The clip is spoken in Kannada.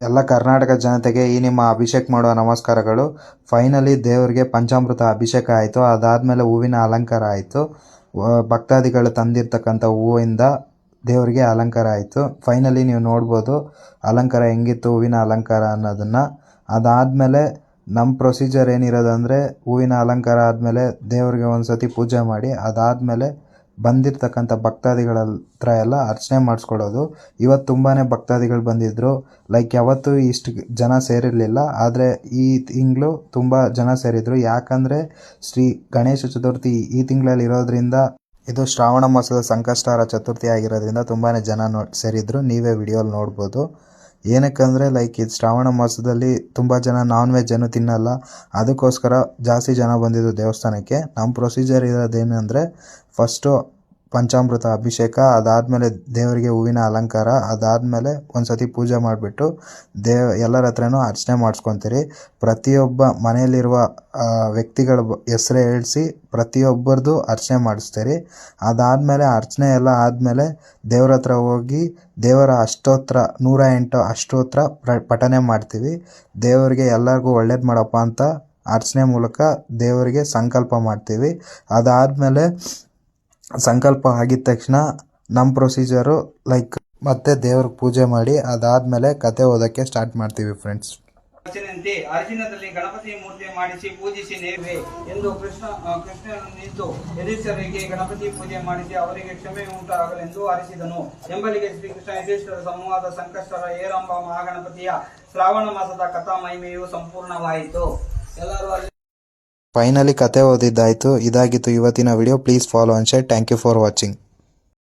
ಎಲ್ಲ ಕರ್ನಾಟಕ ಜನತೆಗೆ ಈ ನಿಮ್ಮ ಅಭಿಷೇಕ್ ಮಾಡುವ ನಮಸ್ಕಾರಗಳು. ಫೈನಲಿ ದೇವರಿಗೆ ಪಂಚಾಮೃತ ಅಭಿಷೇಕ ಆಯಿತು. ಅದಾದಮೇಲೆ ಹೂವಿನ ಅಲಂಕಾರ ಆಯಿತು. ಭಕ್ತಾದಿಗಳು ತಂದಿರ್ತಕ್ಕಂಥ ಹೂವಿಂದ ದೇವರಿಗೆ ಅಲಂಕಾರ ಆಯಿತು. ಫೈನಲಿ ನೀವು ನೋಡ್ಬೋದು ಅಲಂಕಾರ ಹೆಂಗಿತ್ತು, ಹೂವಿನ ಅಲಂಕಾರ ಅನ್ನೋದನ್ನು. ಅದಾದಮೇಲೆ ನಮ್ಮ ಪ್ರೊಸೀಜರ್ ಏನಿರೋದಂದರೆ, ಹೂವಿನ ಅಲಂಕಾರ ಆದಮೇಲೆ ದೇವರಿಗೆ ಒಂದು ಸತಿ ಪೂಜೆ ಮಾಡಿ, ಅದಾದಮೇಲೆ ಬಂದಿರತಕ್ಕಂಥ ಭಕ್ತಾದಿಗಳ ಹತ್ರ ಎಲ್ಲ ಅರ್ಚನೆ ಮಾಡಿಸ್ಕೊಡೋದು. ಇವತ್ತು ತುಂಬಾ ಭಕ್ತಾದಿಗಳು ಬಂದಿದ್ದರು. ಲೈಕ್ ಯಾವತ್ತೂ ಇಷ್ಟು ಜನ ಸೇರಿರಲಿಲ್ಲ, ಆದರೆ ಈ ತಿಂಗಳು ತುಂಬ ಜನ ಸೇರಿದರು. ಯಾಕಂದರೆ ಶ್ರೀ ಗಣೇಶ ಚತುರ್ಥಿ ಈ ತಿಂಗಳಲ್ಲಿ ಇರೋದ್ರಿಂದ, ಇದು ಶ್ರಾವಣ ಮಾಸದ ಸಂಕಷ್ಟಹರ ಚತುರ್ಥಿ ಆಗಿರೋದ್ರಿಂದ ತುಂಬಾ ಜನ ಸೇರಿದ್ರು. ನೀವೇ ವಿಡಿಯೋಲಿ ನೋಡ್ಬೋದು. ಏನಕ್ಕಂದರೆ ಲೈಕ್ ಇದು ಶ್ರಾವಣ ಮಾಸದಲ್ಲಿ ತುಂಬ ಜನ ನಾನ್ ವೆಜ್ ಅನ್ನು ತಿನ್ನಲ್ಲ, ಅದಕ್ಕೋಸ್ಕರ ಜಾಸ್ತಿ ಜನ ಬಂದಿದ್ದು ದೇವಸ್ಥಾನಕ್ಕೆ. ನಮ್ಮ ಪ್ರೊಸೀಜರ್ ಇರೋದೇನೆಂದರೆ, ಫಸ್ಟು ಪಂಚಾಮೃತ ಅಭಿಷೇಕ, ಅದಾದಮೇಲೆ ದೇವರಿಗೆ ಹೂವಿನ ಅಲಂಕಾರ, ಅದಾದಮೇಲೆ ಒಂದು ಸತಿ ಪೂಜೆ ಮಾಡಿಬಿಟ್ಟು ಎಲ್ಲರ ಹತ್ರನೂ ಅರ್ಚನೆ ಮಾಡಿಸ್ಕೊತೀರಿ. ಪ್ರತಿಯೊಬ್ಬ ಮನೆಯಲ್ಲಿರುವ ವ್ಯಕ್ತಿಗಳ ಹೆಸರು ಹೇಳಿಸಿ ಪ್ರತಿಯೊಬ್ಬರದು ಅರ್ಚನೆ ಮಾಡಿಸ್ತೀರಿ. ಅದಾದಮೇಲೆ ಅರ್ಚನೆ ಎಲ್ಲ ಆದಮೇಲೆ ದೇವರ ಹತ್ರ ಹೋಗಿ ದೇವರ ಅಷ್ಟೋತ್ರ 108 ಅಷ್ಟೋತ್ರ ಪಠನೆ ಮಾಡ್ತೀವಿ. ದೇವರಿಗೆ ಎಲ್ಲರಿಗೂ ಒಳ್ಳೇದು ಮಾಡಪ್ಪ ಅಂತ ಅರ್ಚನೆ ಮೂಲಕ ದೇವರಿಗೆ ಸಂಕಲ್ಪ ಮಾಡ್ತೀವಿ. ಅದಾದಮೇಲೆ ಸಂಕಲ್ಪ ಆಗಿದ ತಕ್ಷಣ ನಮ್ಮ ಪ್ರೊಸೀಜರು ಲೈಕ್ ಮತ್ತೆ ದೇವ್ರಿಗೆ ಪೂಜೆ ಮಾಡಿ ಅದಾದಮೇಲೆ ಕತೆ ಓದೋಕ್ಕೆ ಸ್ಟಾರ್ಟ್ ಮಾಡ್ತೀವಿ ಫ್ರೆಂಡ್ಸ್. ವಚನಂತೆ ಅರ್ಜುನದಲ್ಲಿ ಗಣಪತಿ ಮೂರ್ತಿ ಮಾಡಿಸಿ ಪೂಜಿಸಿ ನೇವೆ ಎಂದು ಕೃಷ್ಣನು ನಿಂತು ಯಧಿಷ್ಠರಿಗೆ ಗಣಪತಿ ಪೂಜೆ ಮಾಡಿಸಿ ಅವರಿಗೆ ಕ್ಷಮೆ ಉಂಟಾಗಲೆಂದು ಹರಿಸಿದನು ಎಂಬಲಿಗೆ ಶ್ರೀಕೃಷ್ಣ ಯಧಿಷ್ಠರ ಸಂವಾದ ಸಂಕಷ್ಟರ ಏರಂಬ ಮಹಾಗಣಪತಿಯ ಶ್ರಾವಣ ಮಾಸದ ಕಥಾ ಮಹಿಮೆಯು ಸಂಪೂರ್ಣವಾಯಿತು. ಎಲ್ಲರೂ ಫೈನಲಿ ಕತೆ ಓದಿದ್ದಾಯಿತು. ಇದಾಗಿತ್ತು ಇವತ್ತಿನ video. Please follow and share. Thank you for watching.